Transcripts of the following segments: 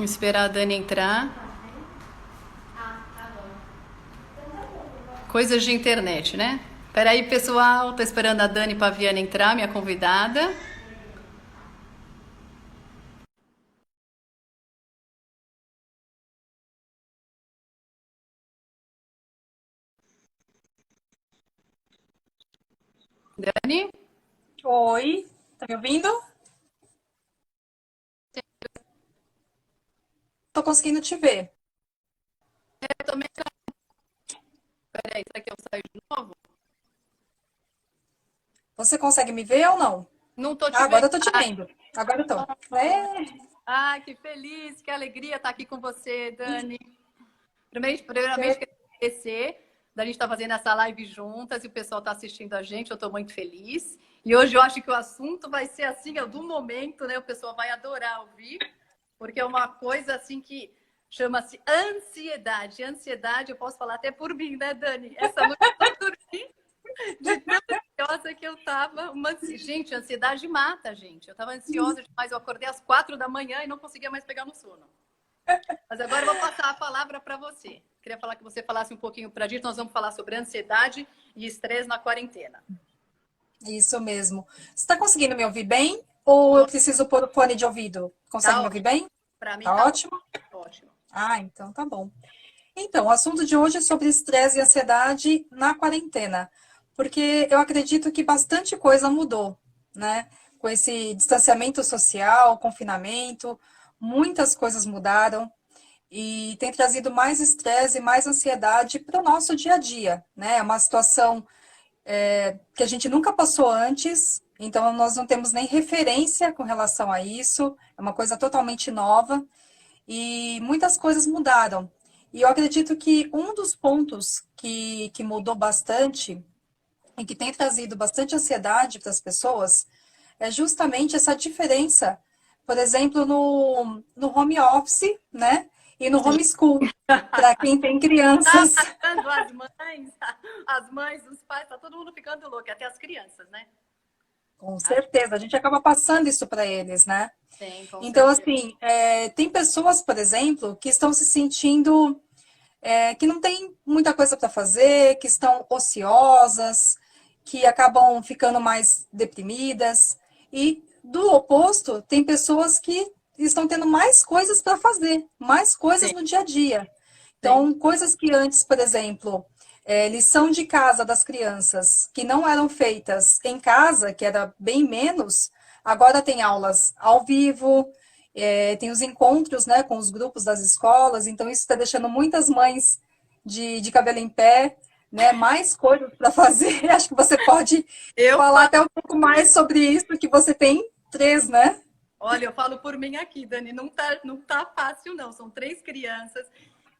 Esperar a Dani entrar. Coisas de internet, né? Peraí, pessoal. Tô esperando a Dani Paviani entrar, minha convidada. Dani? Oi, tá me ouvindo? Tô conseguindo te ver. Eu também. Peraí, será que eu saio de novo? Você consegue me ver ou não? Não tô te Ah, agora vendo. eu tô te vendo. Agora eu tô. Ai, que feliz, que alegria estar aqui com você, Dani. Primeiramente, É, quero agradecer da gente estar fazendo essa live juntas e o pessoal está assistindo a gente, eu estou muito feliz. E hoje eu acho que o assunto vai ser assim, é do momento, né? O pessoal vai adorar ouvir, porque é uma coisa assim que chama-se ansiedade. Ansiedade, eu posso falar até por mim, né, Dani? Essa noite eu não dormi de tão ansiosa que eu estava. Gente, ansiedade mata, gente. Eu estava ansiosa demais, eu acordei às 4 da manhã e não conseguia mais pegar no sono. Mas agora eu vou passar a palavra para você. Queria falar que você falasse um pouquinho para a gente. Nós vamos falar sobre ansiedade e estresse na quarentena. isso mesmo. Você tá conseguindo me ouvir bem? Ou eu Tô, preciso pôr o fone de ouvido? Consegue tá me ouvir ótimo. bem? Para mim Tá tá ótimo? ótimo. Ah, então tá bom. Então, o assunto de hoje é sobre estresse e ansiedade na quarentena. Porque eu acredito que bastante coisa mudou, né? Com esse distanciamento social, confinamento, muitas coisas mudaram. E tem trazido mais estresse e mais ansiedade para o nosso dia a dia, né? É uma situação que a gente nunca passou antes, então nós não temos nem referência com relação a isso, é uma coisa totalmente nova e muitas coisas mudaram. E eu acredito que um dos pontos que mudou bastante e que tem trazido bastante ansiedade para as pessoas é justamente essa diferença, por exemplo, no home office, né? E no Sim. homeschool, para quem tem Tá crianças. matando as mães, os pais, tá todo mundo ficando louco, até as crianças, né? Com Acho certeza, a gente acaba passando isso para eles, né? que tem, com Então, certeza. assim, tem pessoas, por exemplo, que estão se sentindo que não tem muita coisa para fazer, que estão ociosas, que acabam ficando mais deprimidas. E do oposto, tem pessoas que estão tendo mais coisas para fazer, mais coisas Sim, no dia a dia. sim. Então, coisas que antes, por exemplo, lição de casa das crianças, que não eram feitas em casa, que era bem menos, agora tem aulas ao vivo, tem os encontros, né, com os grupos das escolas, então isso está deixando muitas mães de cabelo em pé, né, mais coisas para fazer. Acho que você pode Eu falar falo até um pouco por mais sobre isso, que você tem três, né? Olha, eu falo por mim aqui, Dani, não tá fácil, não. São 3 crianças.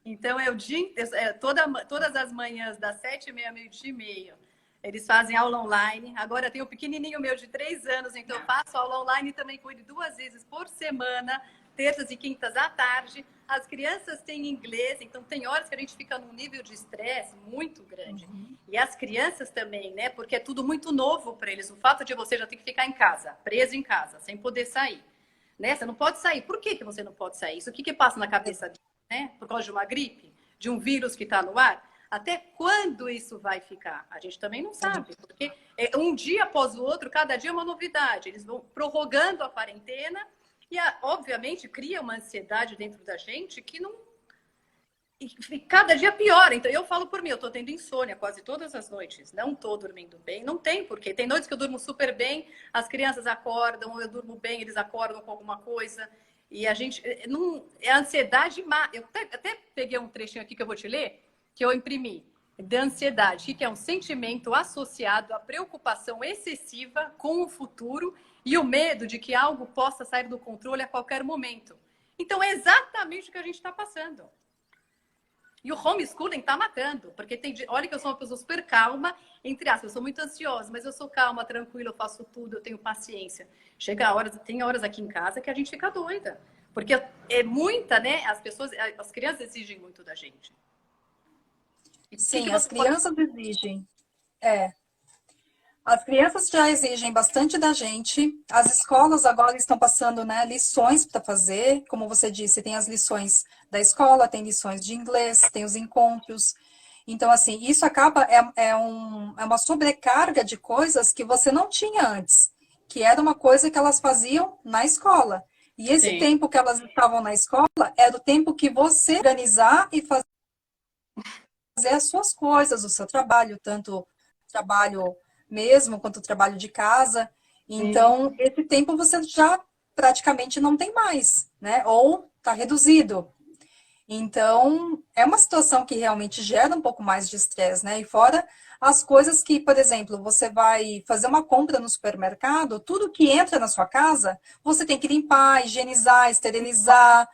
Então, é o dia, todas as manhãs, das 7h30 ao meio-dia e meio, eles fazem aula online. Agora, eu tenho um pequenininho meu de 3 anos, então eu faço aula online e também cuido 2 vezes por semana, terças e quintas à tarde. As crianças têm inglês, então tem horas que a gente fica num nível de estresse muito grande. E as crianças também, né? Porque é tudo muito novo para eles. O fato de você já ter que ficar em casa, preso em casa, sem poder sair, né? Você não pode sair. Por que você não pode sair? Isso o que passa na cabeça dele, né? Por causa de uma gripe, de um vírus que está no ar? Até quando isso vai ficar? A gente também não sabe, porque um dia após o outro, cada dia é uma novidade. Eles vão prorrogando a quarentena e, obviamente, cria uma ansiedade dentro da gente que não. E cada dia piora. Então, eu falo por mim, eu tô tendo insônia quase todas as noites. Não tô dormindo bem. Não tem porquê. Tem noites que eu durmo super bem, as crianças acordam, eu durmo bem, eles acordam com alguma coisa. E a gente. Não, é ansiedade. Eu até peguei um trechinho aqui que eu vou te ler, que eu imprimi. Da ansiedade, que é um sentimento associado à preocupação excessiva com o futuro e o medo de que algo possa sair do controle a qualquer momento. Então, é exatamente o que a gente está passando. E o homeschooling tá matando, porque olha que eu sou uma pessoa super calma, entre aspas, eu sou muito ansiosa, mas eu sou calma, tranquila, eu faço tudo, eu tenho paciência. Chega a horas, tem horas aqui em casa que a gente fica doida, porque é muita, né? As crianças exigem muito da gente. E o que Sim, as você pode. crianças exigem. É. As crianças já exigem bastante da gente. As escolas agora estão passando, né, lições para fazer. Como você disse, tem as lições da escola, tem lições de inglês, tem os encontros. Então, assim, isso acaba, é uma sobrecarga de coisas que você não tinha antes, que era uma coisa que elas faziam na escola. E esse Sim. tempo que elas estavam na escola era o tempo que você organizar e fazer as suas coisas, o seu trabalho, tanto trabalho mesmo quanto trabalho de casa. Sim. Então, esse tempo você já praticamente não tem mais, né? Ou está reduzido. Então, é uma situação que realmente gera um pouco mais de estresse, né? E fora as coisas que, por exemplo, você vai fazer uma compra no supermercado, tudo que entra na sua casa, você tem que limpar, higienizar, esterilizar.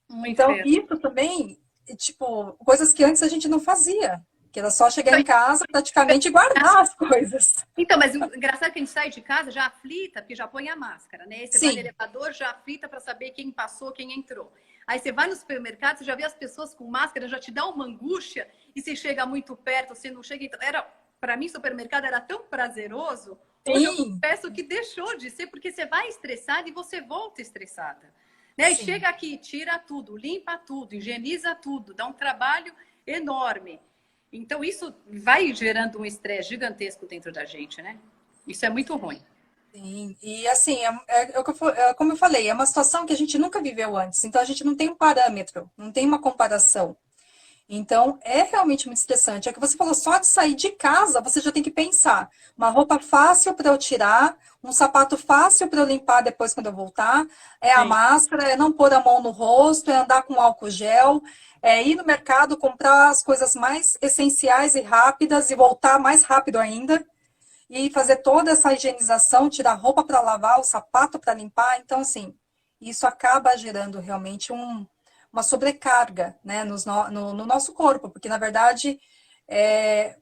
Muito Então, mesmo. isso também, tipo, coisas que antes a gente não fazia, que era só chegar em casa, praticamente e guardar as coisas. Então, mas o engraçado é que a gente sai de casa já aflita, porque já põe a máscara, né? Aí você vai no Sim, elevador já aflita para saber quem passou, quem entrou. Aí você vai no supermercado, você já vê as pessoas com máscara, já te dá uma angústia, e se chega muito perto, você não chega. Então, era, para mim, supermercado era tão prazeroso. Hoje eu sim, peço que deixou de ser, porque você vai estressada e você volta estressada. Né? E sim. chega aqui, tira tudo, limpa tudo, higieniza tudo, dá um trabalho enorme. Então, isso vai gerando um estresse gigantesco dentro da gente, né? Isso é muito ruim. Sim, e assim, como eu falei, é uma situação que a gente nunca viveu antes, então a gente não tem um parâmetro, não tem uma comparação. Então, é realmente muito estressante. É que você falou, só de sair de casa, você já tem que pensar. Uma roupa fácil para eu tirar, um sapato fácil para eu limpar depois quando eu voltar, é a Sim. máscara, é não pôr a mão no rosto, é andar com álcool gel, é ir no mercado comprar as coisas mais essenciais e rápidas e voltar mais rápido ainda e fazer toda essa higienização, tirar a roupa para lavar, o sapato para limpar. Então, assim, isso acaba gerando realmente uma sobrecarga, né, no nosso corpo, porque, na verdade,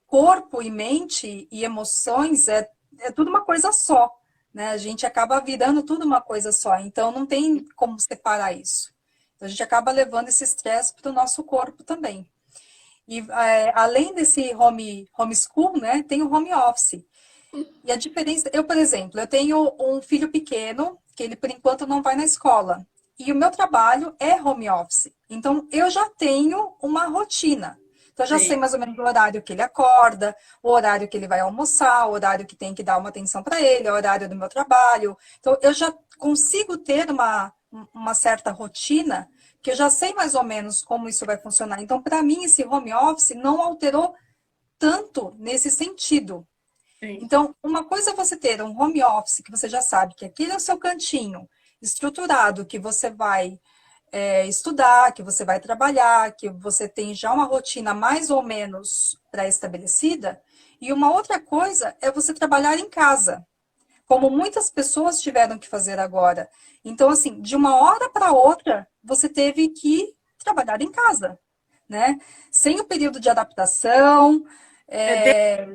corpo e mente e emoções é tudo uma coisa só, né? A gente acaba virando tudo uma coisa só, então não tem como separar isso. Então, a gente acaba levando esse estresse para o nosso corpo também. E além desse homeschool, né, tem o home office. E a diferença, eu, por exemplo, eu tenho um filho pequeno, que ele por enquanto não vai na escola. E o meu trabalho é home office. Então, eu já tenho uma rotina. Então, eu já sei Sim. mais ou menos o horário que ele acorda, o horário que ele vai almoçar, o horário que tem que dar uma atenção para ele, o horário do meu trabalho. Então, eu já consigo ter uma certa rotina, que eu já sei mais ou menos como isso vai funcionar. Então, para mim, esse home office não alterou tanto nesse sentido. Sim. Então, uma coisa é você ter um home office, que você já sabe que aquele é o seu cantinho estruturado, que você vai estudar, que você vai trabalhar, que você tem já uma rotina mais ou menos pré-estabelecida. E uma outra coisa é você trabalhar em casa, como muitas pessoas tiveram que fazer agora. Então, assim, de uma hora para outra, você teve que trabalhar em casa, né? Sem o período de adaptação, É de... é,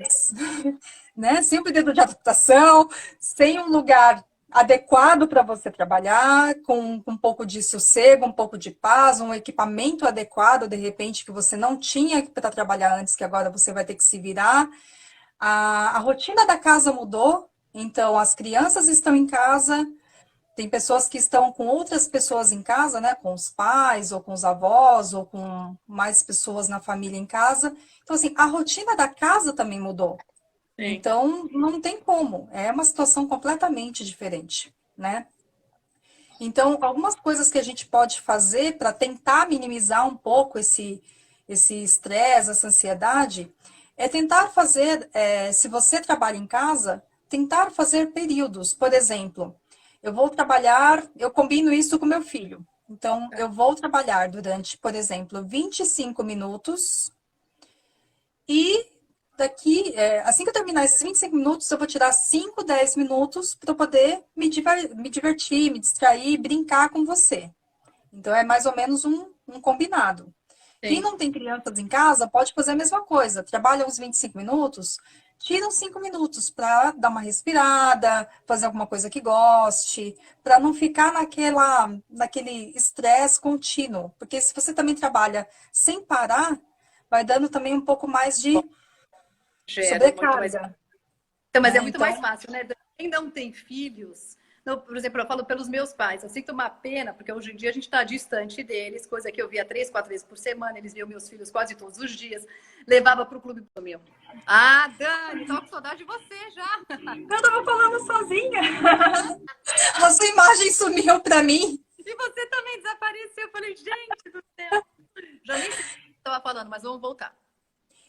né? Sem o período de adaptação, sem um lugar adequado para você trabalhar, com um pouco de sossego, um pouco de paz, um equipamento adequado, de repente, que você não tinha para trabalhar antes, que agora você vai ter que se virar. A rotina da casa mudou, então as crianças estão em casa, tem pessoas que estão com outras pessoas em casa, né? Com os pais, ou com os avós, ou com mais pessoas na família em casa. Então, assim, a rotina da casa também mudou. Sim. Então, não tem como. É uma situação completamente diferente, né? Então, algumas coisas que a gente pode fazer para tentar minimizar um pouco esse estresse, essa ansiedade, é tentar fazer, se você trabalha em casa, tentar fazer períodos. Por exemplo, eu vou trabalhar, eu combino isso com meu filho. Então, eu vou trabalhar durante, por exemplo, 25 minutos e daqui, assim que eu terminar esses 25 minutos, eu vou tirar 5, 10 minutos para eu poder me divertir, me distrair, brincar com você. Então, é mais ou menos um combinado. Quem Sim. não tem crianças em casa pode fazer a mesma coisa. Trabalha uns 25 minutos, tira uns 5 minutos para dar uma respirada, fazer alguma coisa que goste, para não ficar naquele estresse contínuo. Porque se você também trabalha sem parar, vai dando também um pouco mais de Gera muito mais. sobrecarga. Então, mas é né? muito mais Então, fácil, né? Quem não tem filhos, não, por exemplo, eu falo pelos meus pais, eu sinto uma pena, porque hoje em dia a gente está distante deles, coisa que eu via 3, 4 vezes por semana, eles viam meus filhos quase todos os dias, levava para o clube do meu. Ah, Dani, tava com saudade de você já. eu tava falando sozinha. A sua imagem sumiu para mim. E você também desapareceu. Eu falei, gente do céu. Já nem sei o que eu estava falando, mas vamos voltar.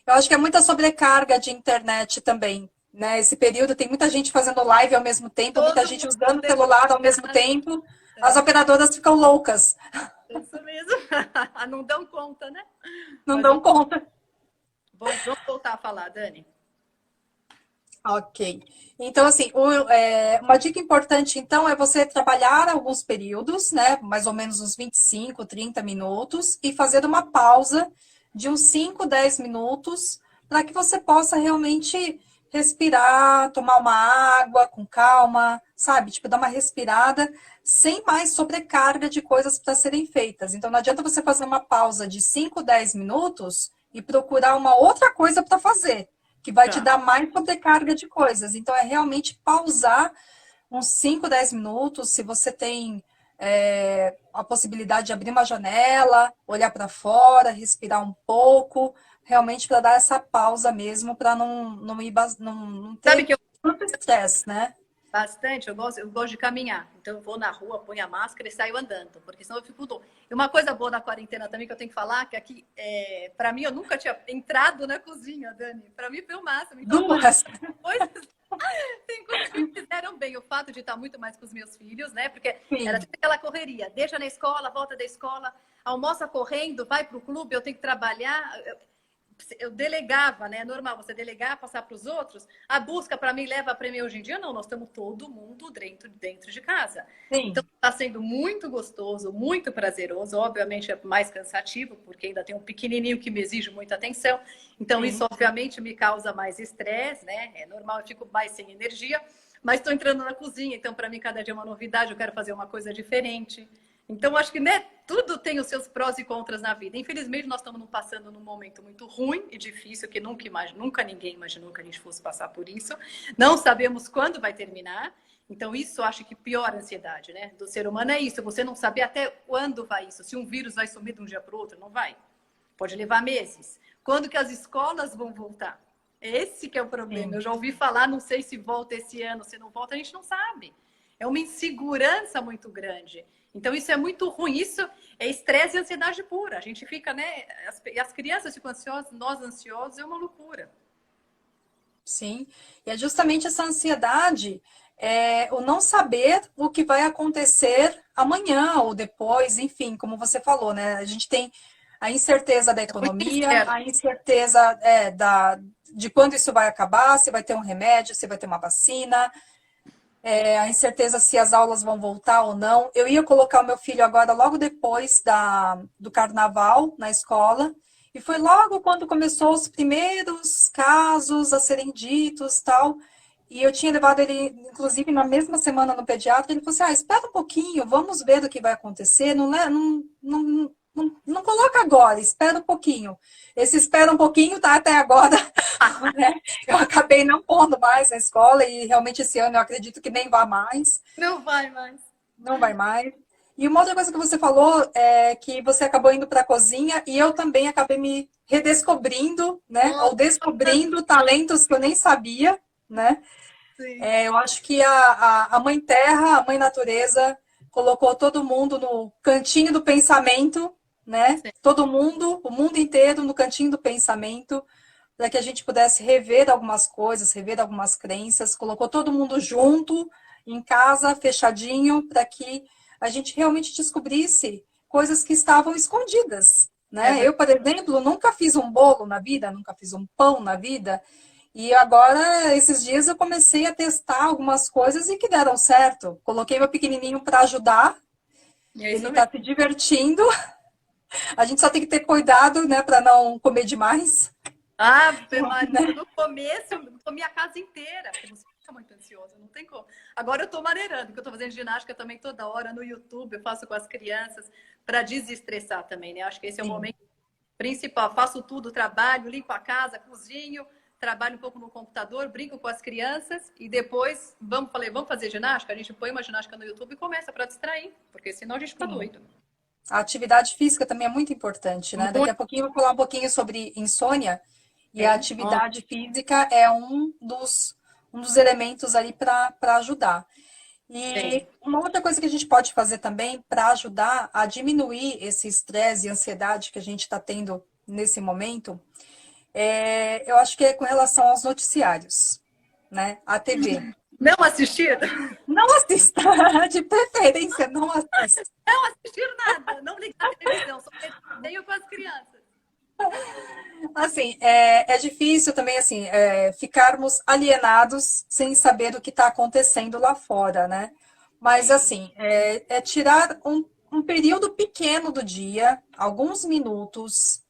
Eu acho que é muita sobrecarga de internet também, né? Esse período tem muita gente fazendo live ao mesmo tempo, muita Todo gente mundo usando o teve. celular ao mesmo tempo. As É, operadoras ficam loucas, isso mesmo. Não dão conta, né? não Mas dão conta. vamos voltar a falar, Dani. Ok. Então, assim, uma dica importante, então, é você trabalhar alguns períodos, né? Mais ou menos uns 25, 30 minutos, e fazer uma pausa de uns 5, 10 minutos, para que você possa realmente respirar, tomar uma água com calma, sabe? Tipo, dar uma respirada, sem mais sobrecarga de coisas para serem feitas. Então, não adianta você fazer uma pausa de 5, 10 minutos e procurar uma outra coisa para fazer que vai te Tá, dar mais sobrecarga de coisas. Então, é realmente pausar uns 5, 10 minutos, se você tem a possibilidade de abrir uma janela, olhar para fora, respirar um pouco, realmente para dar essa pausa mesmo, para não sabe ter que eu tanto estresse, né? bastante, eu gosto de caminhar. Então eu vou na rua, ponho a máscara e saio andando, porque senão eu fico doido. E uma coisa boa da quarentena também que eu tenho que falar, que aqui, para mim, eu nunca tinha entrado na cozinha, Dani. Para mim foi o máximo. Então agora Duas. coisas, tem coisas que me fizeram bem. O fato de estar muito mais com os meus filhos, né? Porque era Sim, sempre aquela correria. Deixa na escola, volta da escola, almoça correndo, vai para o clube, eu tenho que trabalhar. Eu delegava, né? É normal você delegar, passar para os outros. A busca para mim leva para mim hoje em dia, não. Nós estamos todo mundo dentro de casa. Então sim, está sendo muito gostoso, muito prazeroso. Obviamente é mais cansativo, porque ainda tem um pequenininho que me exige muita atenção. Então isso sim. obviamente me causa mais estresse, né? É normal, eu fico mais sem energia. Mas estou entrando na cozinha, então para mim cada dia é uma novidade. Eu quero fazer uma coisa diferente. Então, acho que né, tudo tem os seus prós e contras na vida. Infelizmente, nós estamos passando num momento muito ruim e difícil, que nunca ninguém imaginou que a gente fosse passar por isso. Não sabemos quando vai terminar. Então, isso acho que piora a ansiedade, né? Do ser humano é isso. Você não saber até quando vai isso. Se um vírus vai sumir de um dia para o outro, não vai. Pode levar meses. Quando que as escolas vão voltar? Esse que é o problema. Sim. Eu já ouvi falar, não sei se volta esse ano, se não volta, a gente não sabe. É uma insegurança muito grande. Então, isso é muito ruim. Isso é estresse e ansiedade pura. A gente fica, né? As crianças ficam ansiosas, nós ansiosos, é uma loucura. Sim, e é justamente essa ansiedade, o não saber o que vai acontecer amanhã ou depois, enfim, como você falou, né? A gente tem a incerteza da É muito economia, incerto. a incerteza de quando isso vai acabar, se vai ter um remédio, se vai ter uma vacina, a incerteza se as aulas vão voltar ou não. Eu ia colocar o meu filho agora logo depois do carnaval na escola, e foi logo quando começou os primeiros casos a serem ditos, tal. E eu tinha levado ele, inclusive, na mesma semana no pediatra. Ele falou assim: espera um pouquinho, vamos ver o que vai acontecer. Não coloca agora, espera um pouquinho. Esse espera um pouquinho tá até agora, né? Eu acabei não pondo mais na escola e realmente esse ano eu acredito que nem vá mais, Não vai mais. não vai mais. E uma outra coisa que você falou é que você acabou indo para a cozinha e eu também acabei me redescobrindo, né? Ou Nossa, descobrindo talentos que eu nem sabia, né? sim. Eu acho que a Mãe Terra, a Mãe Natureza, colocou todo mundo no cantinho do pensamento, né? Sim. Todo mundo, o mundo inteiro no cantinho do pensamento, para que a gente pudesse rever algumas coisas, rever algumas crenças, colocou todo mundo junto, em casa, fechadinho, para que a gente realmente descobrisse coisas que estavam escondidas, É né? Eu, verdade. por exemplo, nunca fiz um bolo na vida, nunca fiz um pão na vida, e agora, esses dias, eu comecei a testar algumas coisas e que deram certo. Coloquei meu pequenininho para ajudar, E é ele isso está mesmo. se divertindo. A gente só tem que ter cuidado, né, para não comer demais. Maria, no começo eu comi a casa inteira, porque você fica muito ansiosa, não tem como. Agora eu tô maneirando, porque eu tô fazendo ginástica também toda hora no YouTube, eu faço com as crianças para desestressar também, né? Acho que esse é o Sim, momento principal. Faço tudo, trabalho, limpo a casa, cozinho, trabalho um pouco no computador, brinco com as crianças e depois vamos fazer ginástica? A gente põe uma ginástica no YouTube e começa para distrair, porque senão a gente fica Sim. doido. A atividade física também é muito importante, né? Daqui Muito. a pouquinho eu vou falar um pouquinho sobre insônia, e a Bem, ó, atividade física é um dos elementos ali para ajudar. E bem, uma outra coisa que a gente pode fazer também para ajudar a diminuir esse estresse e ansiedade que a gente está tendo nesse momento, eu acho que é com relação aos noticiários, né? A TV. não assistir? Não assista, de preferência, não assista. Não assistir nada, não ligar a televisão, só tenho com as crianças. Assim, é difícil também, assim, ficarmos alienados sem saber o que está acontecendo lá fora, né? Mas, Sim, assim, é tirar um período pequeno do dia, alguns minutos,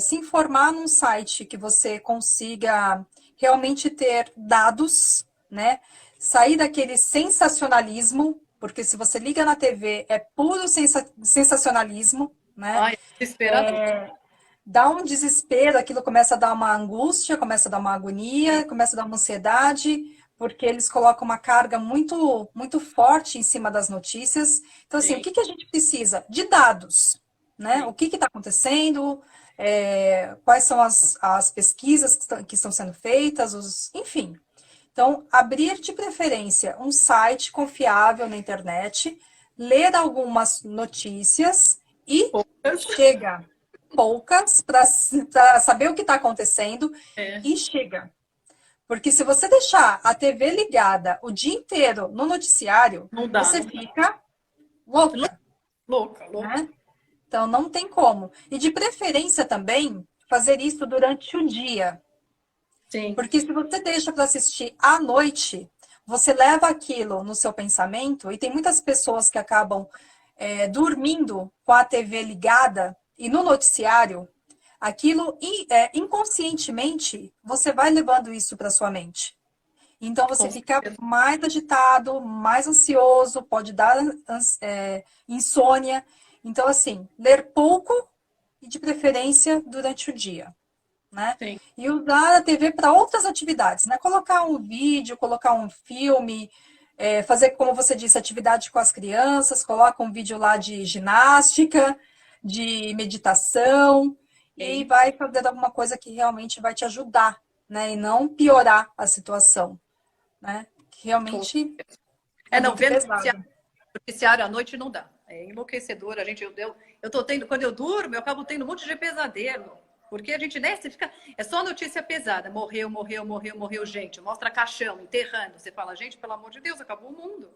se informar num site que você consiga realmente ter dados, né? Sair daquele sensacionalismo, porque se você liga na TV é puro sensacionalismo, né? ai, desesperador. Dá um desespero, aquilo começa a dar uma angústia, começa a dar uma agonia, começa a dar uma ansiedade, porque eles colocam uma carga muito, muito forte em cima das notícias. Então, assim, o Sim, que que a gente precisa? De dados, né? O sim. que está acontecendo, quais são as pesquisas que estão sendo feitas, enfim. Então, abrir de preferência um site confiável na internet, ler algumas notícias e Poucas. chega. Poucas para saber o que está acontecendo É, e chega. Porque se você deixar a TV ligada o dia inteiro no noticiário, não dá, você não dá. fica louca, Louca, louca. né? Então não tem como. E de preferência também fazer isso durante o dia. Sim, Porque se você deixa para assistir à noite, você leva aquilo no seu pensamento, e tem muitas pessoas que acabam dormindo com a TV ligada e no noticiário, aquilo inconscientemente você vai levando isso para sua mente. Então você com fica certeza. mais agitado, mais ansioso, pode dar insônia. Então, assim, ler pouco e de preferência durante o dia, né? Sim. E usar a TV para outras atividades, né? Colocar um vídeo, colocar um filme, fazer, como você disse, atividade com as crianças, coloca um vídeo lá de ginástica, de meditação, e Sim. vai fazer alguma coisa que realmente vai te ajudar, né? E não piorar a situação, né? Que Com- realmente é É, não, muito vendo pesado. noticiário à noite não dá. É enlouquecedor. Eu tô tendo, quando eu durmo, eu acabo tendo um monte de pesadelo. Porque a gente, né, você fica. É só notícia pesada. Morreu, morreu, morreu, morreu, gente. Mostra caixão, enterrando. Você fala, gente, pelo amor de Deus, acabou o mundo.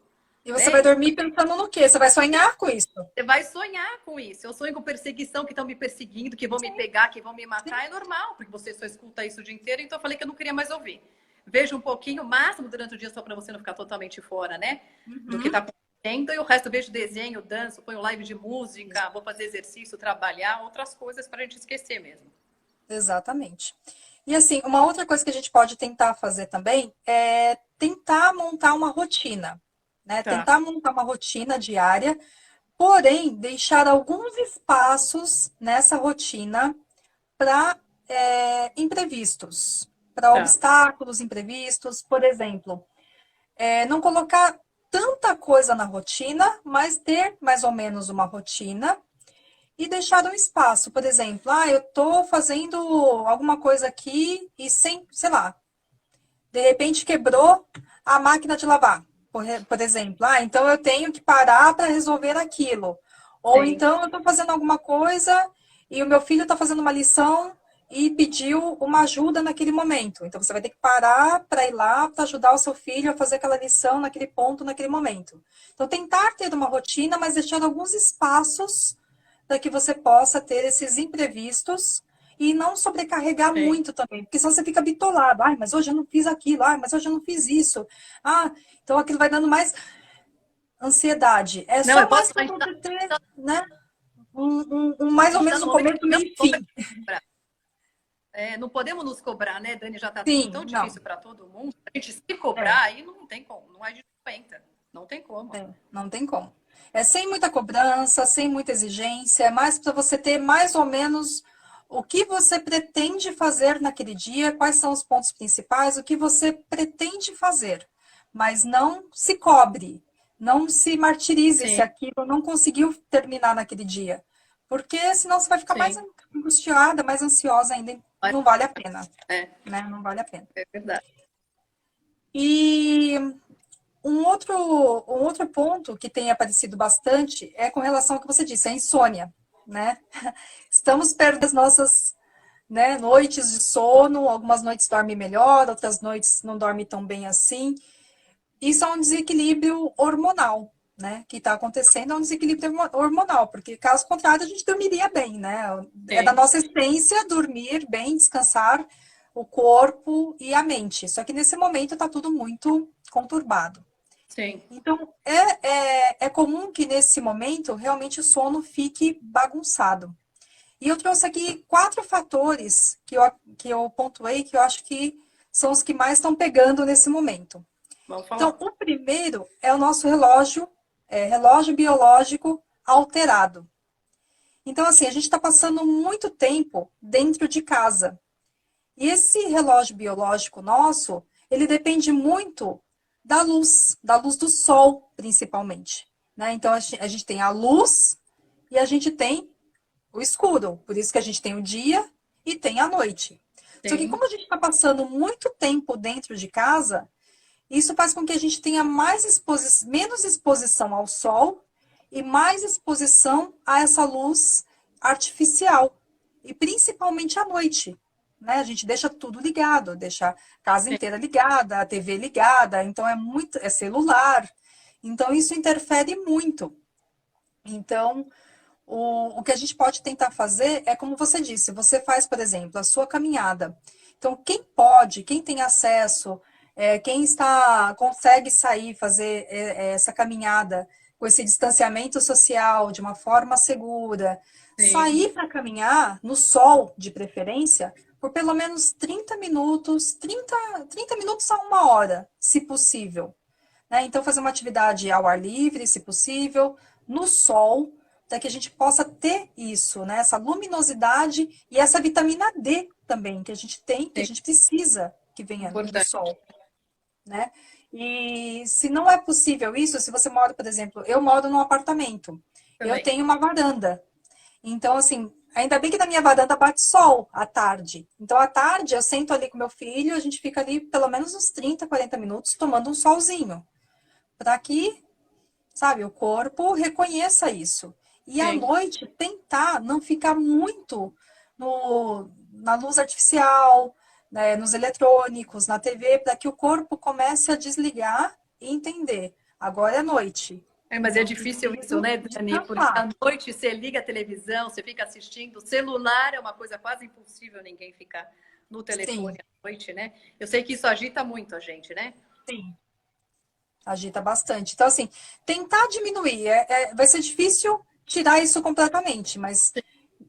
E você vai Né? dormir pensando no quê? Você vai sonhar com isso? Você vai sonhar com isso. Eu sonho com perseguição, que estão me perseguindo, que vão me pegar, que vão me matar. É normal, porque você só escuta isso o dia inteiro. Então eu falei que eu não queria mais ouvir. Veja um pouquinho, máximo durante o dia, só para você não ficar totalmente fora, né? Do que está Uhum. acontecendo. E o resto eu vejo desenho, danço, ponho live de música, vou fazer exercício, trabalhar, outras coisas para a gente esquecer mesmo. Exatamente. E assim, uma outra coisa que a gente pode tentar fazer também é tentar montar uma rotina, né? Tá, Tentar montar uma rotina diária, porém deixar alguns espaços nessa rotina para imprevistos, para tá. obstáculos imprevistos, por exemplo, não colocar tanta coisa na rotina, mas ter mais ou menos uma rotina e deixar um espaço. Por exemplo, eu estou fazendo alguma coisa aqui e sem, sei lá, de repente quebrou a máquina de lavar, por exemplo. Então eu tenho que parar para resolver aquilo. Ou Sim, então eu estou fazendo alguma coisa e o meu filho está fazendo uma lição e pediu uma ajuda naquele momento. Então você vai ter que parar para ir lá para ajudar o seu filho a fazer aquela lição naquele ponto, naquele momento. Então tentar ter uma rotina, mas deixar alguns espaços para que você possa ter esses imprevistos e não sobrecarregar sim. muito também, porque senão você fica bitolado. Ai, mas hoje eu não fiz aquilo, ai, mas hoje eu não fiz isso. Então aquilo vai dando mais ansiedade. É Não, eu só posso. mais para você ter, né, mais A ou gente está menos no um momento começo, que não meio e podemos fim. cobrar. Não podemos nos cobrar, né, Dani? Já está tudo Sim, tão não. difícil para todo mundo. A gente se É, cobrar aí não tem como, não é de 50. Não tem como. não tem como. É sem muita cobrança, sem muita exigência, é mais para você ter mais ou menos o que você pretende fazer naquele dia, quais são os pontos principais, o que você pretende fazer. Mas não se cobre, não se martirize se Sim, aquilo não conseguiu terminar naquele dia. Porque senão você vai ficar mais sim. angustiada, mais ansiosa ainda. Mas Não vale a pena, é, né? Não vale a pena. é verdade. E um outro ponto que tem aparecido bastante é com relação ao que você disse, a insônia, né? Estamos perto das nossas, né, noites de sono, algumas noites dormem melhor, outras noites não dormem tão bem assim. Isso é um desequilíbrio hormonal, né? Que está acontecendo, é um desequilíbrio hormonal, porque caso contrário a gente dormiria bem, né? É da Sim, nossa essência dormir bem, descansar o corpo e a mente. Só que nesse momento está tudo muito conturbado. sim. Então, é comum que nesse momento realmente o sono fique bagunçado. E eu trouxe aqui 4 fatores que eu pontuei que eu acho que são os que mais estão pegando nesse momento. Vamos Então, falar. o primeiro é o nosso relógio, relógio biológico alterado. Então, assim, a gente está passando muito tempo dentro de casa. E esse relógio biológico nosso, ele depende muito da luz do sol, principalmente. Né? Então, a gente tem a luz e a gente tem o escuro. Por isso que a gente tem o dia e tem a noite. Só que Sim, como a gente está passando muito tempo dentro de casa, isso faz com que a gente tenha menos exposição ao sol e mais exposição a essa luz artificial. E principalmente à noite. Né? A gente deixa tudo ligado, deixa a casa sim. inteira ligada, a TV ligada, então é celular. Então isso interfere muito. Então, o que a gente pode tentar fazer é como você disse, você faz, por exemplo, a sua caminhada. Então, quem pode, quem tem acesso, quem consegue sair, fazer essa caminhada com esse distanciamento social de uma forma segura, Sim. sair para caminhar no sol, de preferência, por pelo menos 30 minutos, 30 minutos a 1 hora, se possível. Né? Então, fazer uma atividade ao ar livre, se possível, no sol, para que a gente possa ter isso, né? Essa luminosidade e essa vitamina D também, que a gente tem, que a Sim. gente precisa que venha do Importante sol, né? E se não é possível isso, se você mora, por exemplo, eu moro num apartamento, eu também. tenho uma varanda. Então, assim, ainda bem que na minha varanda bate sol à tarde. Então, à tarde, eu sento ali com meu filho, a gente fica ali pelo menos uns 30, 40 minutos tomando um solzinho para que, sabe, o corpo reconheça isso. E à Sim. noite tentar não ficar muito na luz artificial, né, nos eletrônicos, na TV, para que o corpo comece a desligar e entender. Agora é noite. É, mas é Eu difícil isso, preciso né, Dani? Porque descansar. à noite você liga a televisão, você fica assistindo. O celular é uma coisa quase impossível ninguém ficar no telefone Sim, à noite, né? Eu sei que isso agita muito a gente, né? sim. Agita bastante. Então, assim, tentar diminuir. Vai ser difícil tirar isso completamente, mas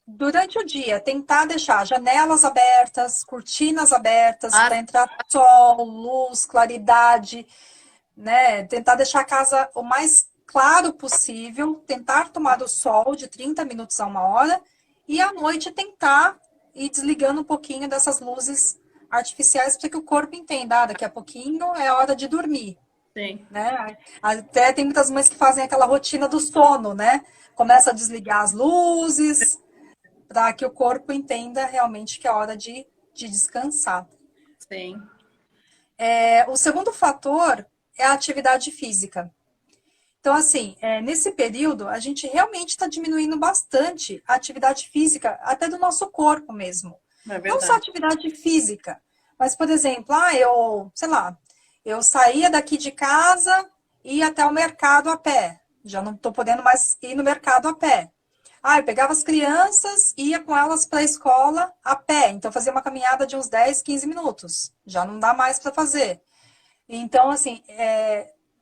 durante o dia, tentar deixar janelas abertas, cortinas abertas Ah, para entrar sol, luz, claridade, né? Tentar deixar a casa o mais claro possível, tentar tomar o sol de 30 minutos a 1 hora e à noite tentar ir desligando um pouquinho dessas luzes artificiais para que o corpo entenda, daqui a pouquinho é hora de dormir, sim. né? Até tem muitas mães que fazem aquela rotina do sono, né? Começa a desligar as luzes, para que o corpo entenda realmente que é hora de descansar. Sim. O segundo fator é a atividade física. Então, assim, nesse período, a gente realmente está diminuindo bastante a atividade física, até do nosso corpo mesmo. É Não só verdade. atividade física, mas, por exemplo, sei lá, eu saía daqui de casa e ia até o mercado a pé. Já não estou podendo mais ir no mercado a pé. Eu pegava as crianças e ia com elas para a escola a pé. Então, fazia uma caminhada de uns 10, 15 minutos. Já não dá mais para fazer. Então, assim,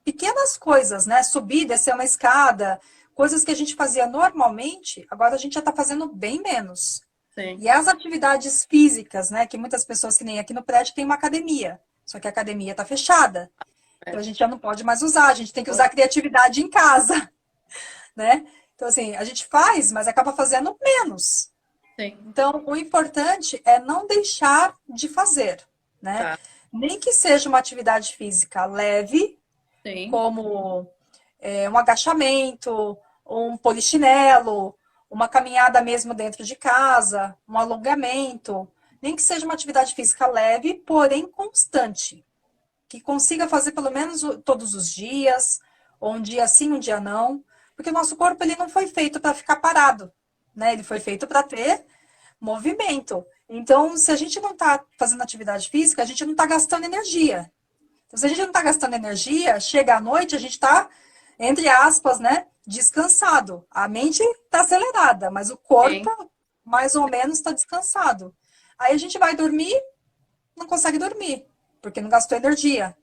pequenas coisas, né? Subir, descer uma escada, coisas que a gente fazia normalmente, agora a gente já está fazendo bem menos. Sim. E as atividades físicas, né? Que muitas pessoas que nem aqui no prédio tem uma academia. Só que a academia está fechada. Então É. a gente já não pode mais usar, a gente tem que usar a criatividade em casa, né? Então, assim, a gente faz, mas acaba fazendo menos. Sim, Então, o importante é não deixar de fazer, né? tá. Nem que seja uma atividade física leve, Sim. como um agachamento, um polichinelo, uma caminhada mesmo dentro de casa, um alongamento. Nem que seja uma atividade física leve, porém constante. Que consiga fazer pelo menos todos os dias, ou um dia sim, um dia não. Porque o nosso corpo ele não foi feito para ficar parado, né? Ele foi feito para ter movimento. Então, se a gente não está fazendo atividade física, a gente não está gastando energia. Então, se a gente não está gastando energia, chega à noite, a gente está, entre aspas, né, descansado. A mente está acelerada, mas o corpo, Sim. mais ou menos, está descansado. Aí a gente vai dormir, não consegue dormir, porque não gastou energia,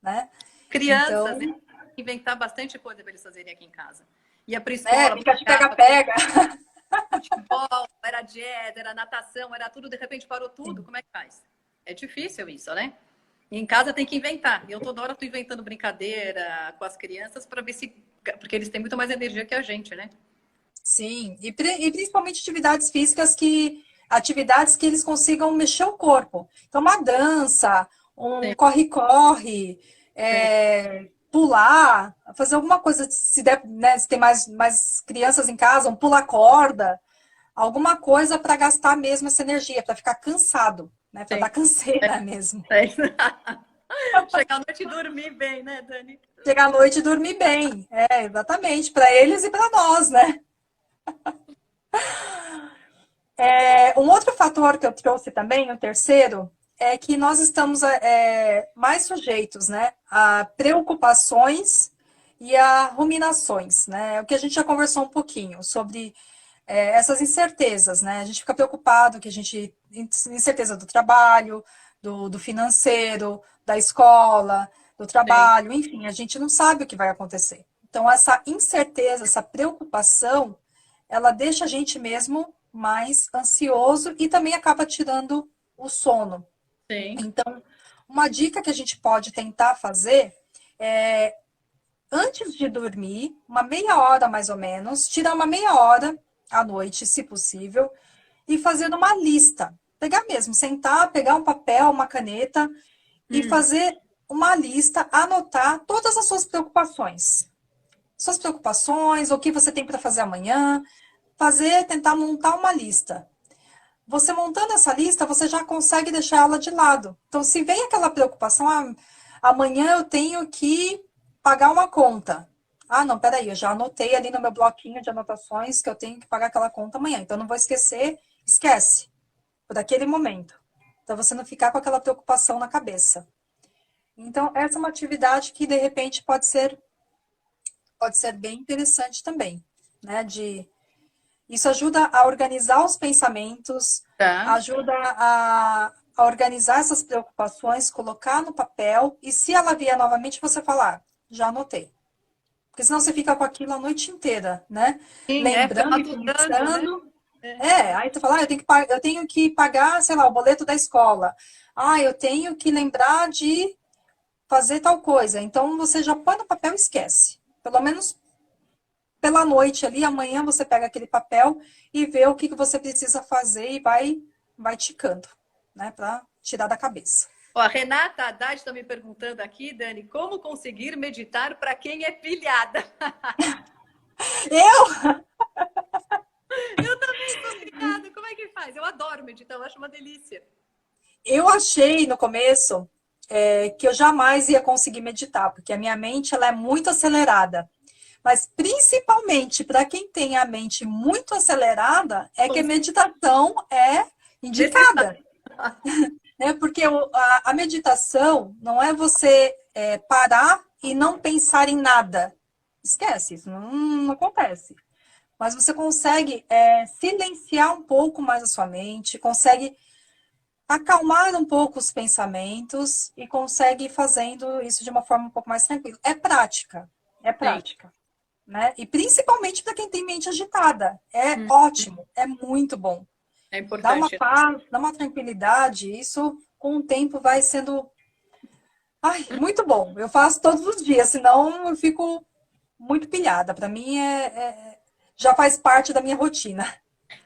né? Crianças, Então, inventar bastante coisa para eles fazerem aqui em casa. Ia para né, escola, fica de brincava, pega-pega. futebol, era jazz, era natação, era tudo, de repente parou tudo. Sim. Como é que faz? É difícil isso, né? E em casa tem que inventar. E eu toda hora estou inventando brincadeira com as crianças para ver se. Porque eles têm muito mais energia que a gente, né? Sim, e principalmente atividades que eles consigam mexer o corpo. Então, uma dança, um Sim, corre-corre, sim. pular, fazer alguma coisa, se der, né, se tem mais crianças em casa, um pula-corda, alguma coisa para gastar mesmo essa energia, para ficar cansado, né, para dar Sim. canseira mesmo. É. Chegar à noite e dormir bem, né, Dani? Chegar à noite e dormir bem, exatamente, para eles e para nós, né? Um outro fator que eu trouxe também, o terceiro, é que nós estamos mais sujeitos, né, a preocupações e a ruminações, né? O que a gente já conversou um pouquinho sobre essas incertezas, né? A gente fica preocupado que a gente incerteza do trabalho, do financeiro, da escola, do Sim, trabalho, enfim, a gente não sabe o que vai acontecer. Então essa incerteza, essa preocupação, ela deixa a gente mesmo mais ansioso e também acaba tirando o sono. sim. Então, uma dica que a gente pode tentar fazer é, antes de dormir, uma meia hora mais ou menos, tirar uma meia hora à noite, se possível, e fazer uma lista. Pegar mesmo, sentar, pegar um papel, uma caneta e Hum, fazer uma lista, anotar todas as suas preocupações. Suas preocupações, o que você tem para fazer amanhã, tentar montar uma lista. Você montando essa lista, você já consegue deixar ela de lado. Então, se vem aquela preocupação, amanhã eu tenho que pagar uma conta. Ah, não, peraí, eu já anotei ali no meu bloquinho de anotações que eu tenho que pagar aquela conta amanhã. Então, eu não vou esquecer, esquece, por aquele momento. Então, você não ficar com aquela preocupação na cabeça. Então, essa é uma atividade que, de repente, pode ser bem interessante também, né? Isso ajuda a organizar os pensamentos, tá. ajuda a organizar essas preocupações, colocar no papel e se ela vier novamente, você falar, já anotei. Porque senão você fica com aquilo a noite inteira, né? Sim, fica Lembrando e matutando, né? pensando. É. Aí tu fala, eu tenho que pagar, sei lá, o boleto da escola. Ah, eu tenho que lembrar de fazer tal coisa. Então você já põe no papel e esquece. Pelo menos pela noite ali, amanhã você pega aquele papel e vê o que você precisa fazer e vai ticando, né, para tirar da cabeça. Ó, a Renata Haddad está me perguntando aqui, Dani, como conseguir meditar para quem é pilhada? Eu, Eu também sou pilhada, como é que faz? Eu adoro meditar, eu acho uma delícia. eu achei no começo que eu jamais ia conseguir meditar, porque a minha mente ela é muito acelerada. Mas principalmente para quem tem a mente muito acelerada, é que a meditação é Necessário. indicada. Né? Porque a meditação não é você parar e não pensar em nada. Esquece, isso não acontece. Mas você consegue silenciar um pouco mais a sua mente, consegue acalmar um pouco os pensamentos e consegue ir fazendo isso de uma forma um pouco mais tranquila. É Sim, prática, né? E principalmente para quem tem mente agitada. É hum, ótimo, é muito bom. é Dá uma importante. paz, dá uma tranquilidade, isso com o tempo vai sendo, ai, muito bom. Eu faço todos os dias, senão eu fico muito pilhada. Para mim já faz parte da minha rotina.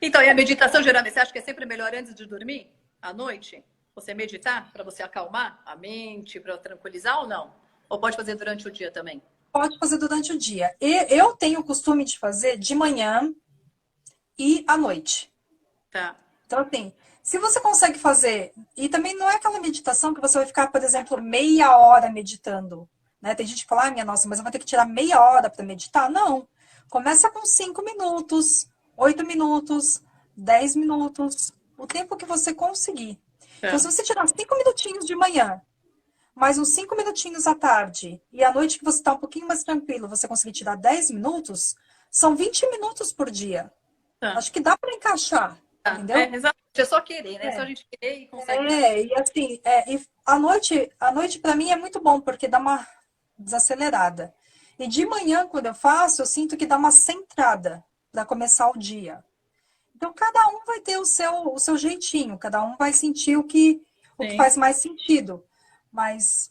Então, e a meditação, geralmente, você acha que é sempre melhor antes de dormir? À noite? Você meditar para você acalmar a mente, para tranquilizar ou não? Ou pode fazer durante o dia também? Pode fazer durante o dia. E eu tenho o costume de fazer de manhã e à noite. Tá. Então, assim, se você consegue fazer, e também não é aquela meditação que você vai ficar, por exemplo, meia hora meditando, né? Tem gente que fala, ah, minha nossa, mas eu vou ter que tirar meia hora para meditar. Não. Começa com 5 minutos, 8 minutos, 10 minutos, o tempo que você conseguir. Então, se Tá. você tirar 5 minutinhos de manhã, mais uns 5 minutinhos à tarde, e à noite que você está um pouquinho mais tranquilo, você conseguir tirar 10 minutos, são 20 minutos por dia. Tá. Acho que dá para encaixar, Tá. É, entendeu? exatamente. É só querer, né? É só a É. gente querer e consegue fazer. E assim, e à noite para mim é muito bom, porque dá uma desacelerada. E de manhã, quando eu faço, eu sinto que dá uma centrada para começar o dia. Então, cada um vai ter o seu jeitinho, cada um vai sentir o que Sim. faz mais sentido. Mas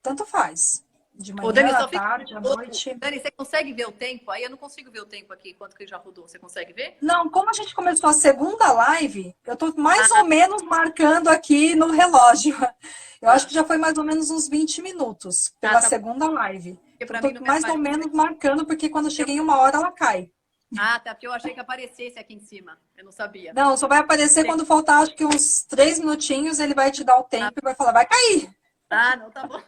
tanto faz. De Ô, manhã, Dani, à só fica. tarde, à noite. Dani, você consegue ver o tempo? Aí eu não consigo ver o tempo aqui, quanto que já rodou. Você consegue ver? Não, como a gente começou a segunda live, eu tô mais ou Ah, menos marcando aqui no relógio. Eu acho tá. que já foi mais ou menos uns 20 minutos Ah, pela tá bom. segunda live. Porque Então, pra mim tô não me mais ou aparece. menos marcando, porque quando Eu- chega em uma hora, ela cai. Ah, tá. Porque eu achei que aparecesse aqui em cima. Eu não sabia. Não, só vai aparecer Sim. quando faltar, acho que uns 3 minutinhos, ele vai te dar o Ah, tempo e vai falar, vai cair. ah, não, tá bom.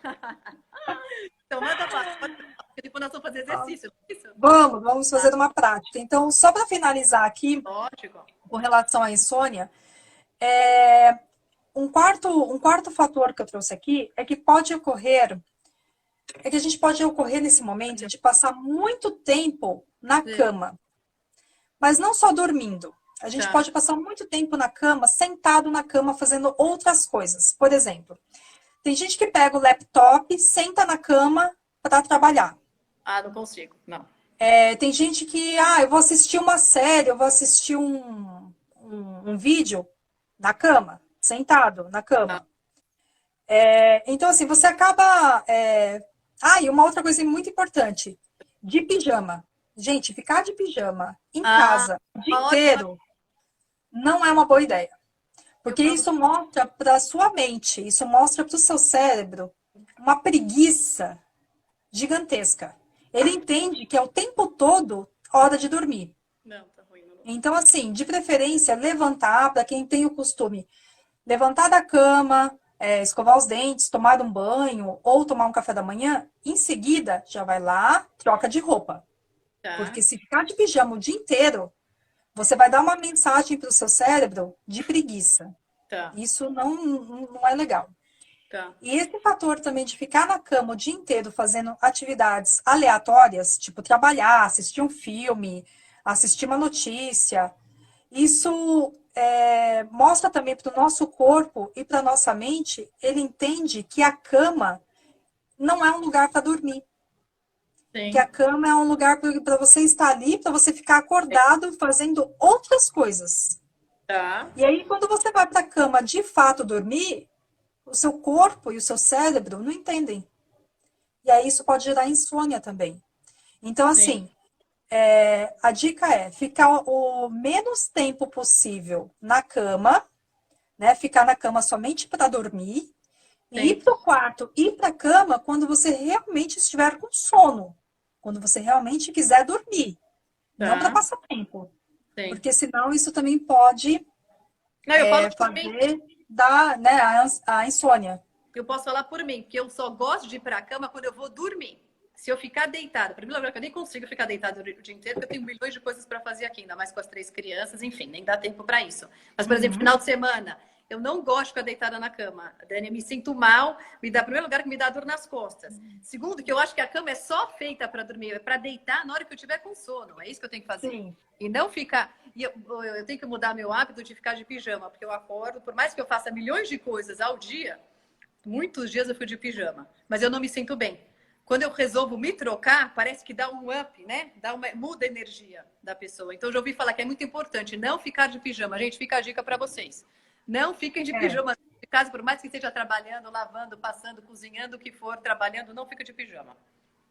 Então manda bala. Porque depois nós vamos fazer exercício, não é isso? Vamos Ah, fazer uma prática. Então, só para finalizar aqui, lógico. com relação à insônia, é, um quarto fator que eu trouxe aqui é que a gente pode ocorrer nesse momento de passar muito tempo na cama, mas não só dormindo. A gente Tá. pode passar muito tempo na cama, sentado na cama, fazendo outras coisas. Por exemplo, tem gente que pega o laptop, senta na cama para trabalhar. Ah, não consigo. Não. Tem gente que, eu vou assistir uma série, eu vou assistir um vídeo na cama, sentado na Tá. cama. Então, assim, você acaba. E uma outra coisa muito importante: de pijama. Gente, ficar de pijama em Ah, casa o dia uma ótima. inteiro não é uma boa ideia. Eu Porque falo. isso mostra para a sua mente, isso mostra para o seu cérebro uma preguiça gigantesca. Ele entende que é o tempo todo hora de dormir. Não, tá ruim. Não. Então, assim, de preferência, levantar, para quem tem o costume, levantar da cama, escovar os dentes, tomar um banho ou tomar um café da manhã, em seguida já vai lá, troca de roupa. Tá, Porque se ficar de pijama o dia inteiro, você vai dar uma mensagem para o seu cérebro de preguiça. tá, Isso não é legal. tá. E esse fator também de ficar na cama o dia inteiro fazendo atividades aleatórias, tipo trabalhar, assistir um filme, assistir uma notícia, isso mostra também para o nosso corpo e para nossa mente, ele entende que a cama não é um lugar para dormir, que a Sim. cama é um lugar para você estar ali, para você ficar acordado fazendo outras coisas. Tá. E aí, quando você vai para a cama de fato dormir, o seu corpo e o seu cérebro não entendem. E aí isso pode gerar insônia também. Então, Sim. assim, a dica é ficar o menos tempo possível na cama, né? Ficar na cama somente para dormir, e ir Sim. para o quarto, ir para a cama quando você realmente estiver com sono, quando você realmente quiser dormir, não para Tá. passar tempo, Sim. porque senão isso também pode Não, eu falo por mim. fazer dar, né, a insônia. Eu posso falar por mim, porque eu só gosto de ir para a cama quando eu vou dormir. Se eu ficar deitada, primeiro lugar, que eu nem consigo ficar deitada o dia inteiro, porque eu tenho milhões de coisas para fazer aqui, ainda mais com as 3 crianças, enfim, nem dá tempo para isso. Mas, por exemplo, Uhum. final de semana, eu não gosto de ficar deitada na cama. Dani, eu me sinto mal, primeiro lugar, que me dá dor nas costas. Segundo, que eu acho que a cama é só feita para dormir, é para deitar na hora que eu tiver com sono. É isso que eu tenho que fazer. Sim. E não ficar. E eu tenho que mudar meu hábito de ficar de pijama, porque eu acordo, por mais que eu faça milhões de coisas ao dia, muitos dias eu fui de pijama, mas eu não me sinto bem. Quando eu resolvo me trocar, parece que dá um up, né? Muda a energia da pessoa. Então, eu já ouvi falar que é muito importante não ficar de pijama. Gente, fica a dica para vocês. Não fiquem de É. pijama de casa, por mais que esteja trabalhando, lavando, passando, cozinhando, o que for, trabalhando, não fica de pijama.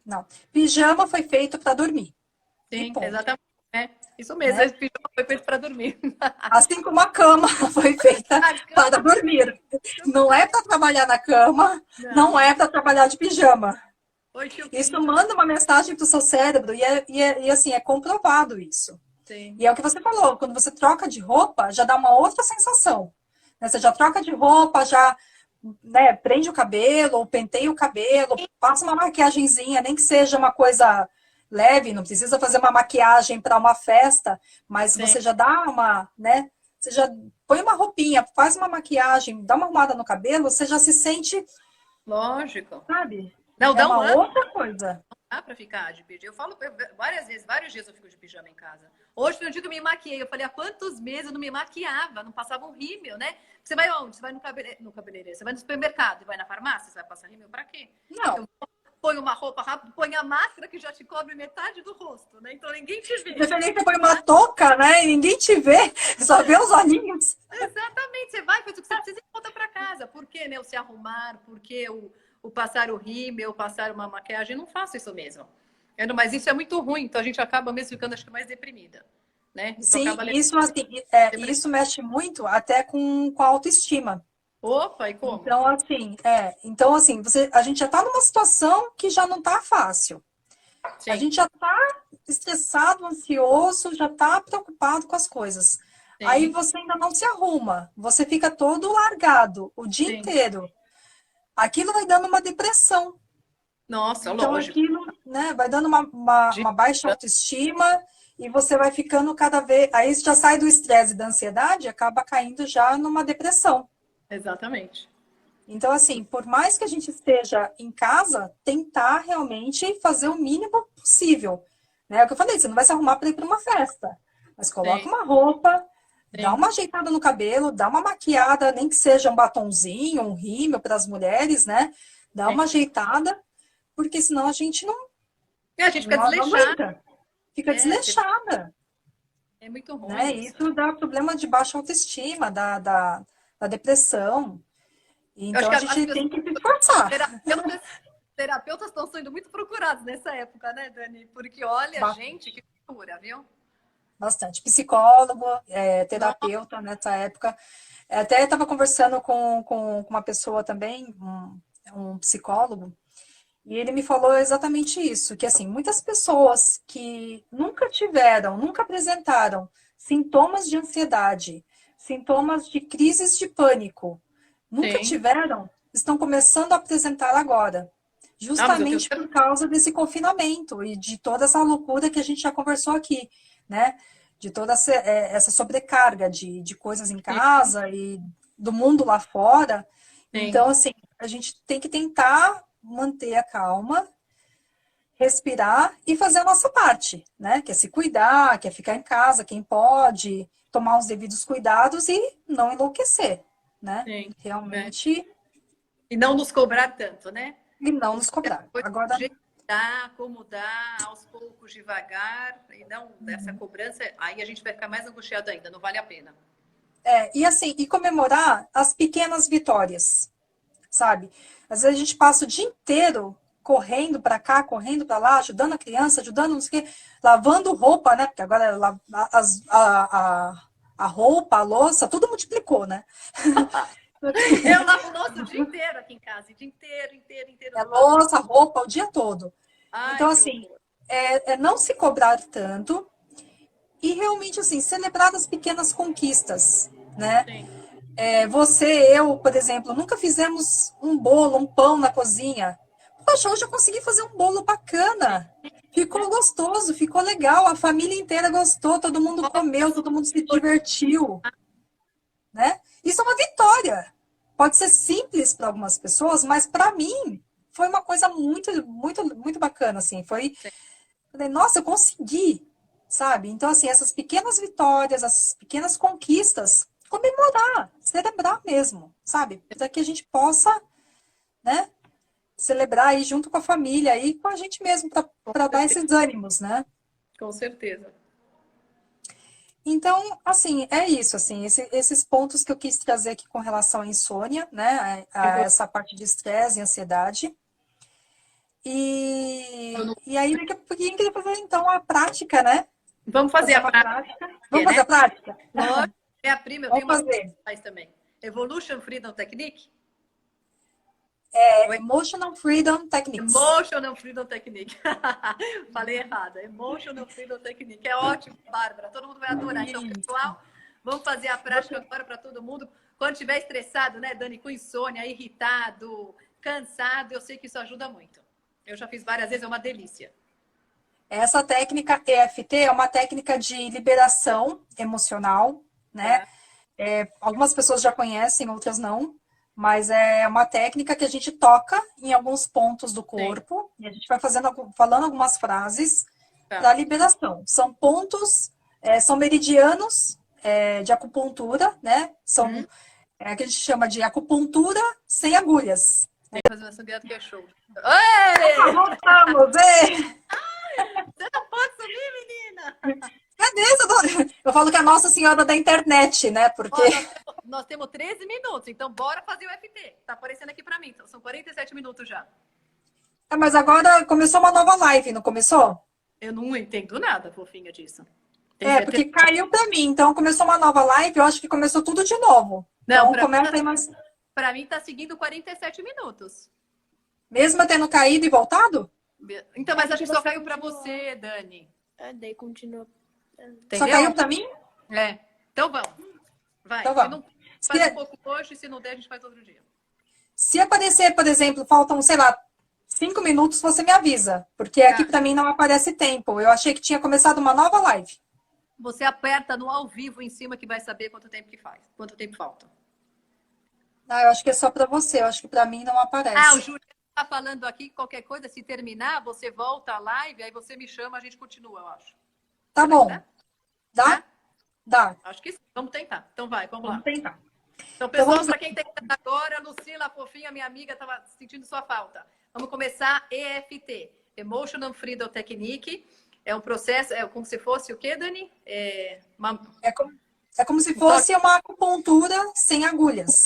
Não. Pijama foi feito para dormir. E Sim, ponto. exatamente. É, isso mesmo, né? esse pijama foi feito para dormir. Assim como a cama foi feita para dormir. Não é para trabalhar na cama, não Não. é para trabalhar de pijama. Oi, tio Isso Pinto. manda uma mensagem para o seu cérebro e assim, é comprovado isso. Sim, E é o que você falou, quando você troca de roupa, já dá uma outra sensação. Né? Você já troca de roupa, já, né, prende o cabelo, ou penteia o cabelo, passa uma maquiagenzinha, nem que seja uma coisa leve, não precisa fazer uma maquiagem para uma festa, mas sim. você já dá uma, né? Você já põe uma roupinha, faz uma maquiagem, dá uma arrumada no cabelo, você já se sente, Lógico. sabe? Não, É dá uma um ano, outra coisa. dá para ficar de pijama. Eu falo várias vezes, vários dias eu fico de pijama em casa. Hoje foi um dia que eu me maquiei. Eu falei, há quantos meses eu não me maquiava? Não passava um rímel, né? Você vai onde? Você vai no cabeleireiro, você vai no supermercado e vai na farmácia, você vai passar rímel para quê? Não. Eu ponho uma roupa rápida, ponho a máscara que já te cobre metade do rosto, né? Então ninguém te vê. Preferência põe uma touca, né? E ninguém te vê, só vê os olhinhos. Exatamente, você vai, faz o que você precisa e volta para casa. Por que, né, o se arrumar? Por que o passar o rímel, passar uma maquiagem? Eu não faço isso mesmo. Mas isso é muito ruim, então a gente acaba mesmo ficando, acho que, mais deprimida, né? Isso Sim, acaba isso, assim, isso mexe muito até com a autoestima. Opa, e como? Então, assim, a gente já está numa situação que já não está fácil. A Sim, gente já está estressado, ansioso, já está preocupado com as coisas. Aí sim, você ainda não se arruma, você fica todo largado o dia sim. inteiro. Aquilo vai dando uma depressão. Nossa, Então, lógico. aquilo, né, vai dando uma baixa autoestima e você vai ficando cada vez. Aí já sai do estresse e da ansiedade, acaba caindo já numa depressão. Exatamente. Então, assim, por mais que a gente esteja em casa, tentar realmente fazer o mínimo possível. Né? É o que eu falei, você não vai se arrumar para ir para uma festa, mas coloca Sim, uma roupa, dá sim. uma ajeitada no cabelo, dá uma maquiada, nem que seja um batonzinho, um rímel para as mulheres, né? Dá Sim. uma ajeitada, porque senão a gente E a gente fica não desleixado, aguenta, fica né? desleixada, É muito né? ruim E isso. isso dá problema de baixa autoestima, da depressão. Eu acho Então que a as gente pessoas, tem que se esforçar. terapeutas estão sendo muito procurados nessa época, né, Dani? Porque olha, gente, que loucura, viu? Bastante. Psicólogo, Nossa, terapeuta nessa época. Até estava conversando com uma pessoa também, um psicólogo, e ele me falou exatamente isso, que assim, muitas pessoas que nunca tiveram, nunca apresentaram sintomas de ansiedade, sintomas de crises de pânico, nunca sim. tiveram, estão começando a apresentar agora. Ah, mas eu tenho Justamente por certeza. causa desse confinamento e de toda essa loucura que a gente já conversou aqui, né? De toda essa sobrecarga de coisas em casa e do mundo lá fora. Sim, Então, assim, a gente tem que tentar manter a calma, respirar e fazer a nossa parte, né? Que é se cuidar, que é ficar em casa, quem pode, tomar os devidos cuidados e não enlouquecer, né? sim. Né? Realmente, E não nos cobrar tanto, né? e não O nos que cobrar. foi do Agora, jeito que dá, como dá, aos poucos, devagar, e não dessa cobrança, aí a gente vai ficar mais angustiado ainda, não vale a pena. e assim, e comemorar as pequenas vitórias, sabe? Às vezes a gente passa o dia inteiro correndo para cá, correndo para lá, ajudando a criança, ajudando não sei o quê, lavando roupa, né? Porque agora a roupa, a louça, tudo multiplicou, né? Eu lavo louça o dia inteiro aqui em casa, o dia inteiro, inteiro, inteiro É lavando. louça, roupa, o dia todo. Ai, Então, que assim, horror. é não se cobrar tanto e realmente, assim, celebrar as pequenas conquistas, né? Sim. Você, eu, por exemplo, nunca fizemos um bolo, um pão na cozinha. Poxa, hoje eu consegui fazer um bolo bacana. Ficou gostoso, ficou legal, a família inteira gostou, todo mundo comeu, todo mundo se divertiu, né? Isso é uma vitória. Pode ser simples para algumas pessoas, mas para mim foi uma coisa muito, muito, muito bacana, assim. Falei, nossa, eu consegui, sabe? Então, assim, essas pequenas vitórias, essas pequenas conquistas, comemorar, celebrar mesmo, sabe? Para que a gente possa, né, celebrar aí junto com a família e com a gente mesmo, Com para dar certeza. esses ânimos, né? Com certeza. Então, assim, é isso, assim, esses pontos que eu quis trazer aqui com relação à insônia, né, Eu a vou essa parte de estresse e ansiedade. eu não- E aí, daqui a pouquinho, eu queria fazer, então, a prática, né, Vamos fazer a uma prática, prática. Vamos fazer a prática? Lógico. É a prima, eu Vamos tenho uma fazer. que faz também. Evolution Freedom Technique? Emotional Freedom Techniques. Emotional Freedom Technique. Falei errado. Emotional Freedom Technique. É ótimo, Bárbara. Todo mundo vai adorar. Então, pessoal, vamos fazer a prática agora para todo mundo. Quando estiver estressado, né, Dani, com insônia, irritado, cansado, eu sei que isso ajuda muito. Eu já fiz várias vezes, é uma delícia. Essa técnica EFT é uma técnica de liberação emocional, né? Algumas pessoas já conhecem, outras não, mas é uma técnica que a gente toca em alguns pontos do corpo e a gente vai falando algumas frases para liberação. São pontos, são meridianos de acupuntura, né? São que a gente chama de acupuntura sem agulhas. Tem que fazer uma sangrado que é show. Ei! Voltamos, ei! Você não pode subir, menina! Cadê essa? Eu falo que é a Nossa Senhora da internet, né? Porque. Ó, nós temos 13 minutos, então bora fazer o FT. Tá aparecendo aqui pra mim, então são 47 minutos já. Mas agora começou uma nova live, não começou? Eu não entendo nada, fofinha, disso. Porque caiu pra mim, então começou uma nova live, eu acho que começou tudo de novo. Não, então começa aí mais. Pra mim tá seguindo 47 minutos. Mesmo eu tendo caído e voltado? Então, mas acho que só caiu pra você, Dani. Daí continua. Entendeu? Só caiu pra mim? Então vamos. Vai. Então vamos. Faz um pouco hoje, se não der, a gente faz outro dia. Se aparecer, por exemplo, faltam, sei lá, 5 minutos, você me avisa. Porque aqui pra mim não aparece tempo. Eu achei que tinha começado uma nova live. Você aperta no ao vivo em cima que vai saber quanto tempo que faz. Quanto tempo falta. Eu acho que é só pra você. Eu acho que pra mim não aparece. O Júlio tá falando aqui, qualquer coisa, se terminar, você volta à live, aí você me chama, a gente continua, eu acho. Tá bom. Dá? Dá. Acho que sim. Vamos tentar. Então vai, vamos lá. Vamos tentar. Então, pessoal, para quem está agora, Lucila, fofinha, minha amiga, estava sentindo sua falta. Vamos começar EFT, Emotional Freedom Technique. É um processo, é como se fosse o quê, Dani? É como se fosse uma acupuntura sem agulhas.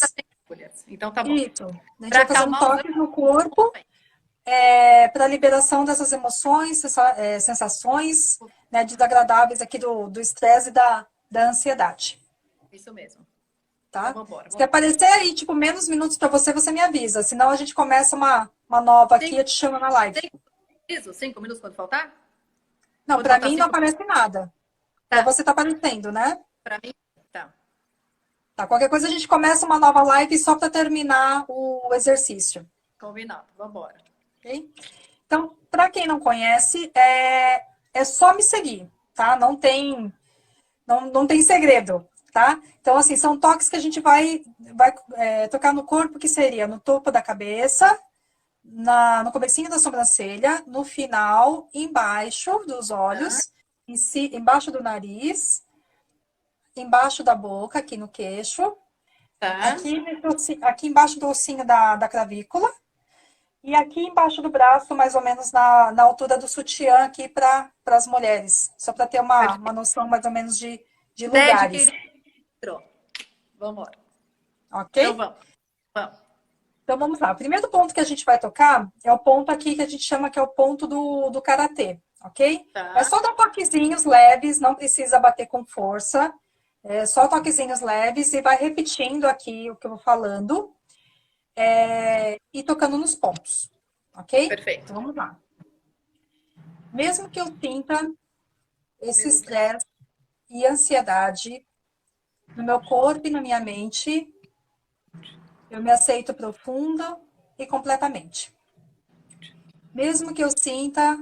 Então tá bom. Isso. A gente vai fazendo toques no corpo para liberação dessas emoções, sensações desagradáveis aqui do estresse e da ansiedade. Isso mesmo. Tá? Então, vambora. Se aparecer aí, tipo, menos minutos para você, você me avisa. Senão a gente começa uma nova aqui e eu te chamo na live. 5 minutos quando faltar? Não, para mim não aparece nada. Para você tá aparecendo, né? Para mim, tá. Tá, qualquer coisa a gente começa uma nova live só para terminar o exercício. Combinado, vambora. Ok? Então, para quem não conhece, é só me seguir, tá? Não tem segredo, tá? Então, assim, são toques que a gente vai tocar no corpo, que seria no topo da cabeça, no comecinho da sobrancelha, no final, embaixo dos olhos, embaixo do nariz, embaixo da boca, aqui no queixo, aqui embaixo do ossinho da clavícula, e aqui embaixo do braço, mais ou menos na altura do sutiã aqui para as mulheres. Só para ter uma noção mais ou menos de lugares. Vamos embora. Ok? Então vamos. Então vamos lá. O primeiro ponto que a gente vai tocar é o ponto aqui que a gente chama que é o ponto do karatê. Ok? Tá. É só dar toquezinhos leves, não precisa bater com força. É só toquezinhos leves e vai repetindo aqui o que eu vou falando. E tocando nos pontos, ok? Perfeito. Então, vamos lá. Mesmo que eu sinta esse estresse e ansiedade no meu corpo e na minha mente, eu me aceito profunda e completamente. Mesmo que eu sinta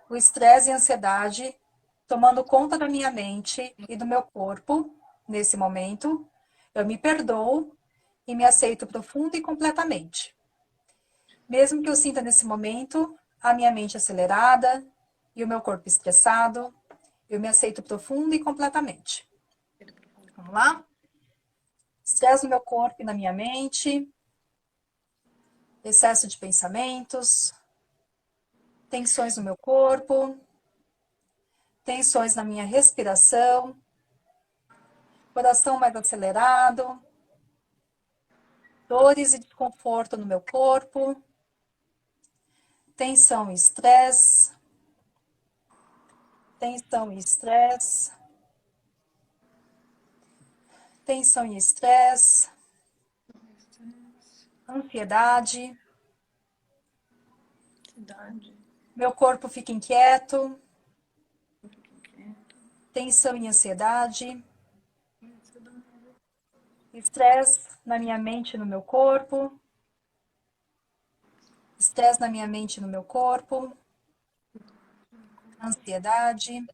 o estresse e a ansiedade tomando conta da minha mente e do meu corpo nesse momento, eu me perdoo e me aceito profunda e completamente. Mesmo que eu sinta nesse momento a minha mente acelerada e o meu corpo estressado, eu me aceito profunda e completamente. Vamos lá? Estresse no meu corpo e na minha mente, excesso de pensamentos, tensões no meu corpo, tensões na minha respiração, coração mais acelerado, dores e desconforto no meu corpo, tensão e estresse, tensão e estresse, tensão e estresse, ansiedade, meu corpo fica inquieto, tensão e ansiedade, estresse na minha mente e no meu corpo, estresse na minha mente e no meu corpo, ansiedade,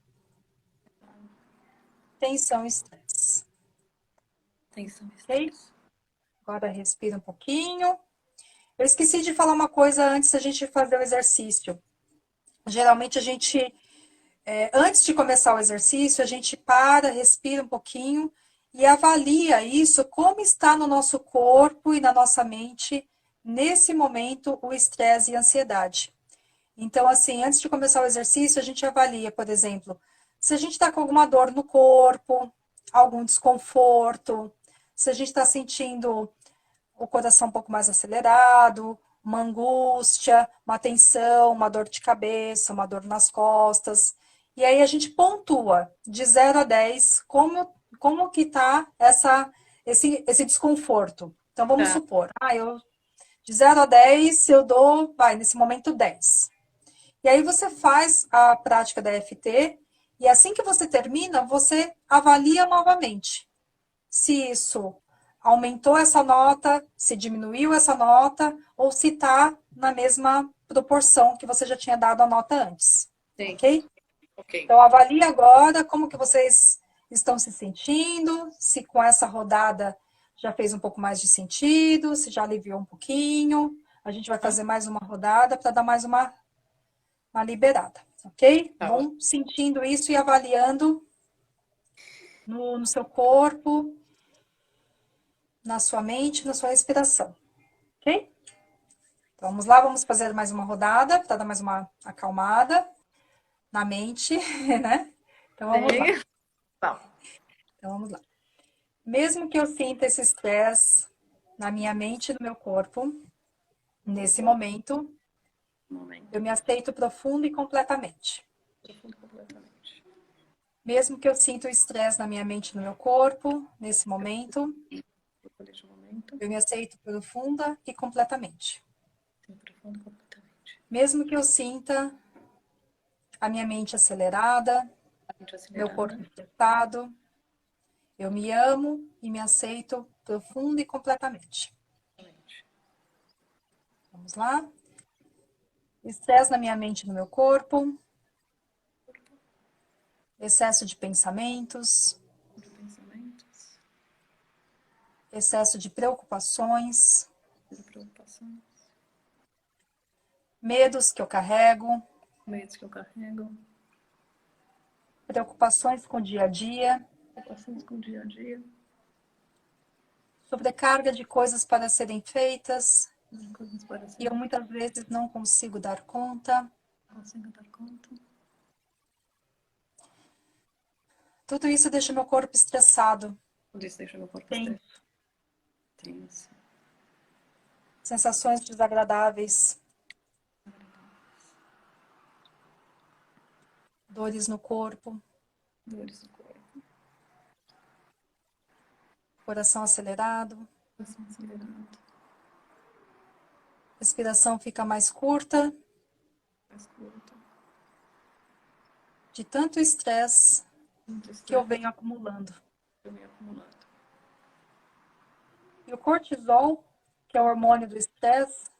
tensão e estresse. Tensão e Ok? estresse. Agora respira um pouquinho. Eu esqueci de falar uma coisa antes da gente fazer o exercício. Geralmente a gente, antes de começar o exercício, a gente para, respira um pouquinho e avalia isso, como está no nosso corpo e na nossa mente, nesse momento, o estresse e a ansiedade. Então, assim, antes de começar o exercício, a gente avalia, por exemplo, se a gente está com alguma dor no corpo, algum desconforto, se a gente está sentindo o coração um pouco mais acelerado, uma angústia, uma tensão, uma dor de cabeça, uma dor nas costas. E aí a gente pontua de 0 a 10 como que está esse desconforto. Então, vamos Tá. supor, de 0 a 10 eu dou, nesse momento 10. E aí você faz a prática da EFT e assim que você termina, você avalia novamente se isso aumentou essa nota, se diminuiu essa nota, ou se está na mesma proporção que você já tinha dado a nota antes. Sim. Ok? Ok. Então, avalie agora como que vocês estão se sentindo, se com essa rodada já fez um pouco mais de sentido, se já aliviou um pouquinho. A gente vai fazer mais uma rodada para dar mais uma liberada, ok? Tá. Vão sentindo isso e avaliando no seu corpo, na sua mente, na sua respiração, ok? Então, vamos lá, vamos fazer mais uma rodada para dar mais uma acalmada na mente, né? Então, vamos lá. Tá. Então, vamos lá. Mesmo que eu sinta esse estresse na minha mente e no meu corpo, nesse momento, eu me aceito profundo e completamente. Completamente. Mesmo que eu sinta o estresse na minha mente e no meu corpo, nesse momento, eu me aceito profunda e completamente. Mesmo que eu sinta a minha mente acelerada, meu corpo estressado, eu me amo e me aceito profunda e completamente. Vamos lá? Estresse na minha mente e no meu corpo, excesso de pensamentos, excesso de preocupações, medos que eu carrego, Medos que eu carrego, preocupações com o dia a dia, preocupações com o dia a dia, sobrecarga de coisas para serem feitas coisas para e eu muitas vezes não consigo dar conta. não consigo dar conta. Tudo isso deixa meu corpo estressado, Tudo isso deixa meu corpo tenso, tenso. sensações desagradáveis, dores no corpo, Dores no corpo, coração acelerado, coração acelerado, respiração fica mais curta, mais curta, de tanto estresse muito que eu estresse venho acumulando. que eu venho acumulando. E o cortisol, que é o hormônio do estresse,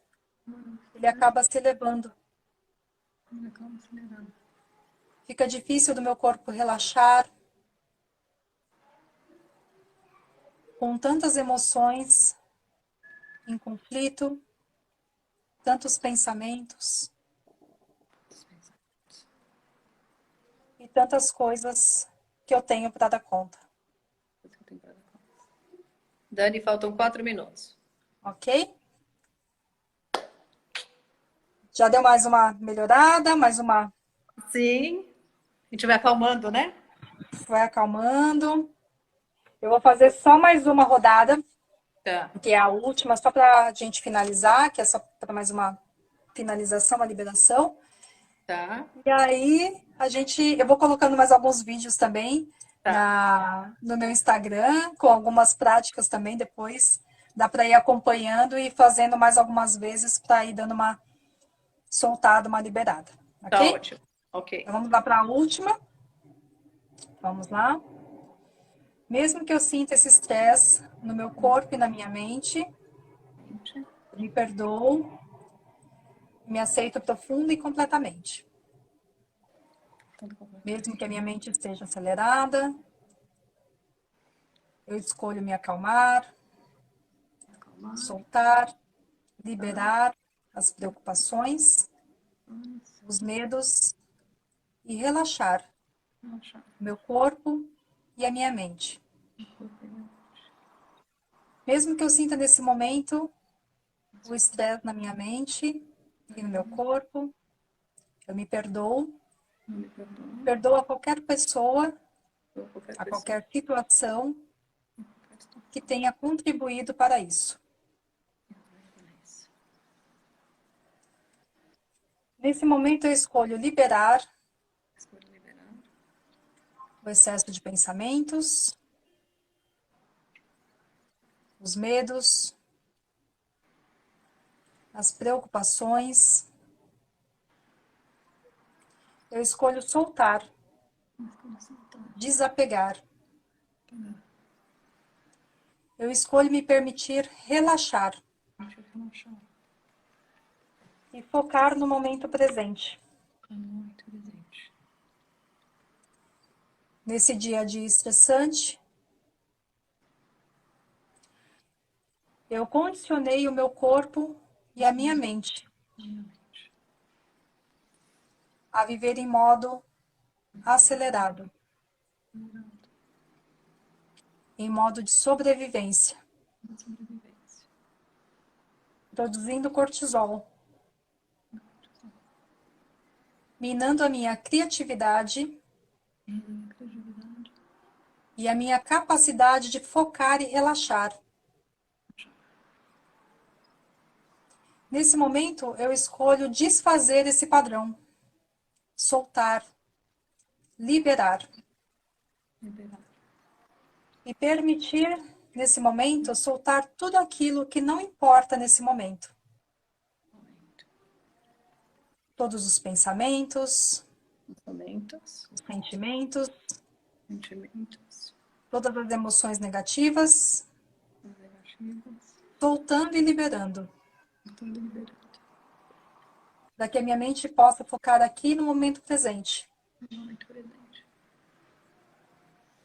ele acaba se elevando. Acaba acelerando. Fica difícil do meu corpo relaxar, com tantas emoções em conflito, tantos pensamentos e tantas coisas que eu tenho para dar conta. Dani, faltam 4 minutos. Ok? Já deu mais uma melhorada, mais uma Sim. A gente vai acalmando, né? vai acalmando. Eu vou fazer só mais uma rodada, Tá. que é a última, só para a gente finalizar, que é só para mais uma finalização, uma liberação. Tá, E aí, eu vou colocando mais alguns vídeos também tá. no meu Instagram, com algumas práticas também depois. Dá para ir acompanhando e fazendo mais algumas vezes para ir dando uma soltada, uma liberada, Tá ok? ótimo. Ok. Então vamos lá para a última. Vamos lá. Mesmo que eu sinta esse estresse no meu corpo e na minha mente, me perdoo, me aceito profunda e completamente. Mesmo que a minha mente esteja acelerada, eu escolho me acalmar, Acalmar, soltar, tá. liberar as preocupações, os medos e relaxar Relaxar. o meu corpo e a minha mente. Mesmo que eu sinta nesse momento o estresse na minha mente e no meu corpo, eu me perdoo, Não me perdoa. perdoo a qualquer pessoa, Ou qualquer a pessoa. qualquer situação que tenha contribuído para isso. Nesse momento eu escolho liberar Escolha liberar. o excesso de pensamentos, os medos, as preocupações. Eu escolho soltar, Escolha soltar. desapegar. Eu escolho me permitir relaxar Deixa eu relaxar. e focar no momento presente. Muito presente. Nesse dia a dia estressante, eu condicionei o meu corpo e a minha mente a viver em modo acelerado, em modo de sobrevivência, Sobrevivência. produzindo cortisol, minando a minha criatividade Criatividade. e a minha capacidade de focar e relaxar. Nesse momento, eu escolho desfazer esse padrão, soltar, liberar Liberar. e permitir, nesse momento, soltar tudo aquilo que não importa nesse momento. Todos os pensamentos, Pensamentos. os sentimentos, Sentimentos. todas as emoções negativas, Negativas. soltando e liberando, Tudo liberado. para que a minha mente possa focar aqui no momento presente. Muito presente.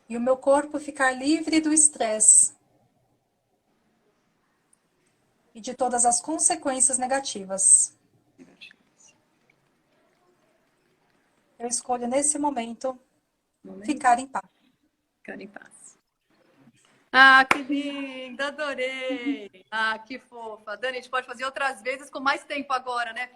E o meu corpo ficar livre do estresse e de todas as consequências negativas. Negativas. Eu escolho nesse momento Momento. ficar em paz. Ficar em paz. Ah, que linda, adorei. Ah, que fofa. Dani, a gente pode fazer outras vezes com mais tempo agora, né?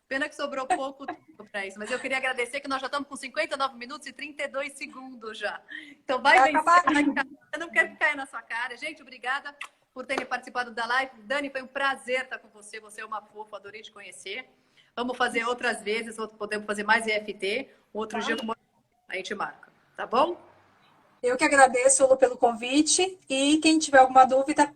Pena que sobrou pouco tempo para isso. Mas eu queria agradecer que nós já estamos com 59 minutos e 32 segundos já. Então vai Vai vencer. acabar. Eu não quero cair na sua cara. Gente, obrigada por terem participado da live. Dani, foi um prazer estar com você. Você é uma fofa, adorei te conhecer. Vamos fazer outras vezes, podemos fazer mais EFT. Outro dia a gente marca, tá bom? Eu que agradeço, Lu, pelo convite e quem tiver alguma dúvida,